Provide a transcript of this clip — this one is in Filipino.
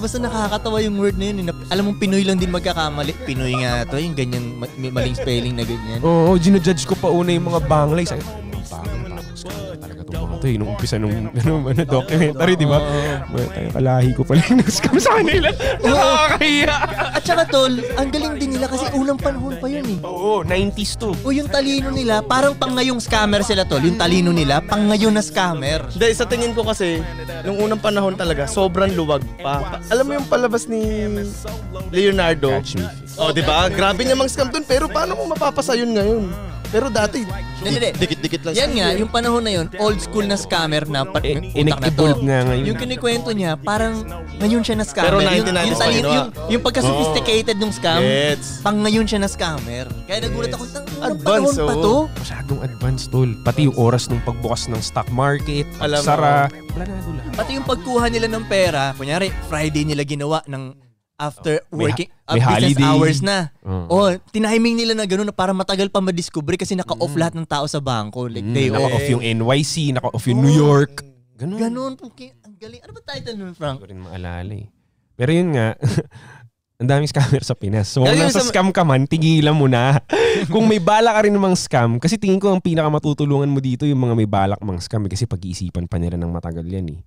basta nakakatawa yung word na yun. Alam mong Pinoy lang din magkakamali. Pinoy nga to, yung ganyang maling spelling na ganyan. Oo, ginujudge ko pa una yung mga Banglay. Sabi, scam talaga itong mga to. Nung umpisa nung documentary, di ba? Tayo kalahi ko pala yung scam sa kanila. Nakakahiya. At saka tol, ang galing din nila kasi unang panahon pa yun eh. Oo, 90s to. O yung talino nila, parang pang ngayong scammer sila tol. Yung talino nila, pang ngayon na scammer. Hindi, sa tingin ko kasi, nung unang panahon talaga, sobrang luwag pa. Alam mo yung palabas ni Leonardo? Catch me. Oh, di ba? Grabe niya mang scam dun, pero paano mo mapapasa yun ngayon? Pero dati, dikit-dikit lang. Yan nga, yung panahon na yun, old school na scammer na utak na to. Inevolve nga ngayon. Yung kinikwento niya, parang ngayon siya na scammer. Pero 1990s pa ginawa. Yung pagka-sophisticated ng scam, Gets. pang ngayon siya na scammer. Kaya nagulat ako, anong Advance, panahon pa to? Masyadong advanced tol. Pati yung oras ng pagbukas ng stock market, Alam mo. pagsara. Planado lang. Pati yung pagkuha nila ng pera, kunyari, Friday nila ginawa ng after working may business holiday. hours na. Oo. Tiniming nila na gano'n na para matagal pa ma-discover kasi naka-off lahat ng tao sa bangko. Like, day off. Naka-off yung NYC, naka-off yung New York. Ganun. Ganon. Ang galing. Ano ba title nun, Frank? Hindi ko rin maalala eh. Pero yun nga, ang daming scammer sa Pinas. So kung Galing nasa sa- scam ka man, tigilan mo na. Kung may balak ka rin namang scam, kasi tingin ko ang pinakamatutulungan mo dito yung mga may balak mang scam kasi pag-iisipan pa nila ng matagal yan eh.